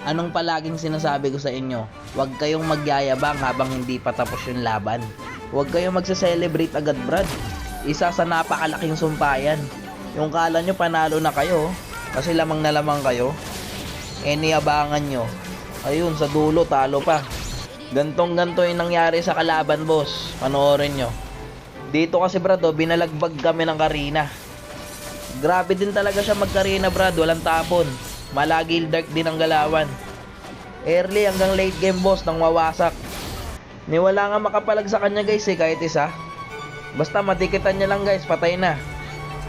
Anong palaging sinasabi ko sa inyo? Huwag kayong magyayabang habang hindi pa tapos yung laban. Huwag kayong magse-celebrate agad, brad. Isa sa napakalaking sumpayan. Yung kala nyo panalo na kayo, kasi lamang na lamang kayo, niyabangan nyo. Ayun, sa dulo, talo pa. Gantong-ganto yung nangyari sa kalaban, boss. Panoorin nyo. Dito kasi, brad, binalagbag kami ng Karina. Grabe din talaga siya mag-Karina, brad. Walang tapon. Malagil dark din ang galawan. Early hanggang late game, boss, nang wawasak. Niwala nga makapalag sa kanya, guys, kahit isa. Basta matikitan niya lang, guys, patay na.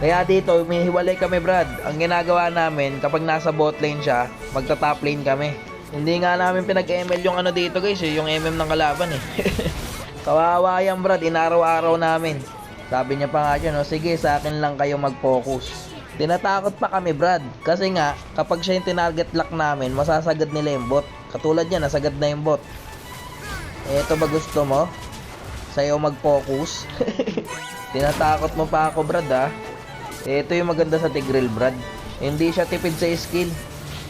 Kaya dito, umihiwalay kami, brad. Ang ginagawa namin, kapag nasa bot lane siya, magta-top lane kami. Hindi nga namin pinag-ML yung ano dito, guys, yung MM ng kalaban, eh. Kawawa yan, brad, inaraw-araw namin. Sabi niya pa nga yun, sige, sa akin lang kayo mag-focus. Tinatakot pa kami, brad. Kasi nga, kapag siya yung tinarget lock namin, masasagad nila yung bot. Katulad niya, nasagad na yung bot. Eto ba gusto mo? Sa'yo mag-focus? Tinatakot mo pa ako, brad, ha? Ito yung maganda sa Tigreal, brad. Hindi siya tipid sa skill.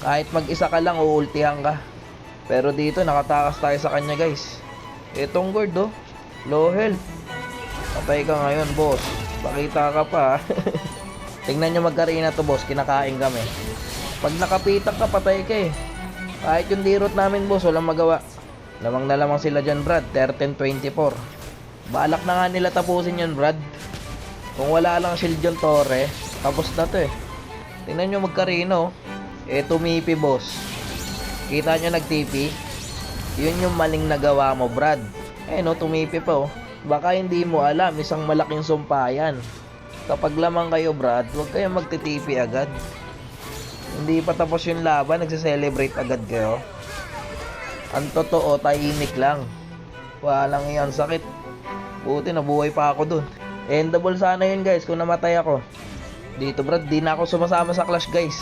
Kahit mag-isa ka lang, uultihan ka. Pero dito, nakatakas tayo sa kanya, guys. Etong guard, oh. Low health. Patay ka ngayon, boss. Pakita ka pa, ha? Tingnan nyo mag-Karina to, boss. Kinakain kami. Pag nakapitak ka, patay ka, eh. Kahit yung dirot namin, boss, walang magawa. Lamang na lamang sila dyan, brad. 13-24. Balak na nga nila tapusin yun, brad. Kung wala lang shield yung Torre, tapos na to, eh. Tingnan nyo mag-Karina, oh. Tumipi, boss. Kita nyo nag-TP? Yun yung maling nagawa mo, brad. No, tumipi pa, oh. Baka hindi mo alam, isang malaking sumpayan. Kapag lamang kayo, brad, huwag kayong magtitipi agad. Hindi pa tapos yung laban, nagse-celebrate agad kayo. Ang totoo, tahimik lang. Walang iyan, sakit. Buti, nabuhay pa ako dun. Endable sana yun, guys, kung namatay ako. Dito, brad, di na ako sumasama sa clash, guys.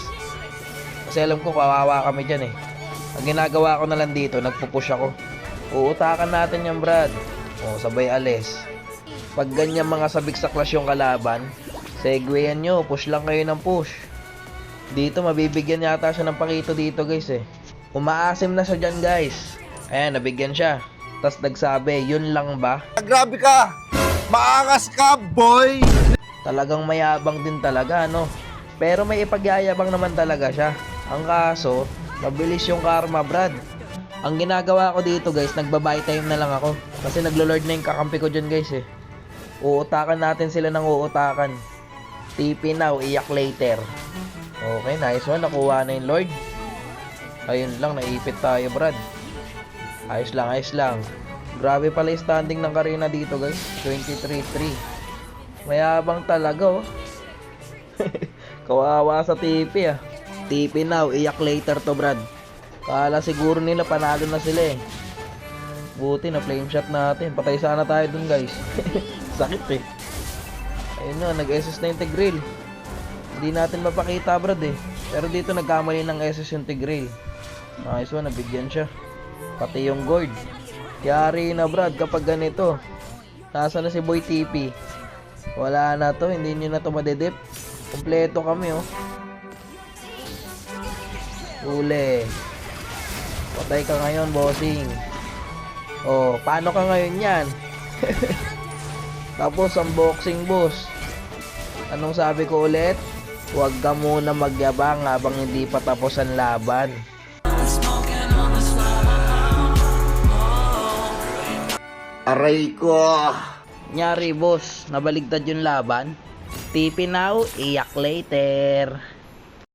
Kasi alam ko, kawawa kami dyan, eh. Ang ginagawa ko na lang dito, nagpupush ako. Uutakan natin yan, brad. Sabay alis. Pag ganyan mga sabik sa clash yung kalaban, segwayan nyo, push lang kayo ng push. Dito, mabibigyan yata siya ng pakito dito, guys, eh. Umaasim na siya dyan, guys. Ayan, nabigyan siya. Tapos nagsabi, yun lang ba? Grabe ka! Maangas ka, boy! Talagang mayabang din talaga, no? Pero may ipagyayabang naman talaga siya. Ang kaso, mabilis yung karma, brad. Ang ginagawa ko dito, guys, nagba-buy time na lang ako. Kasi naglo-lord na yung kakampi ko dyan, guys, eh. Uutakan natin sila ng uutakan. TP now, iyak later. Okay, nice one. Nakuha na yung Lord. Ayun lang, naipit tayo, brad. Ayos lang, ayos lang. Grabe pala yung standing ng Karina dito, guys. 23-3. Mayabang talaga, oh. Kawawa sa TP, ah. TP now, iyak later to, brad. Kala siguro nila panalo na sila, eh. Buti na flame shot natin. Patay sana tayo dun, guys. Sakit, eh. Ayun na, nag-SS na yung Tigreal. Hindi natin mapakita, brad, eh. Pero dito nagkamali ng SS yung Tigreal. Nice one, nabigyan siya. Pati yung gourd. Yari na, brad, kapag ganito. Nasa na si Boy TP? Wala na to, hindi nyo na to madedip. Kompleto kami, oh. Uli. Patay ka ngayon, bossing. Paano ka ngayon yan? Tapos unboxing, boss. Anong sabi ko ulit? Huwag ka muna magyabang habang hindi pa tapos ang laban. Aray ko! Nyari, boss, nabaligtad yung laban. TP now, iyak later.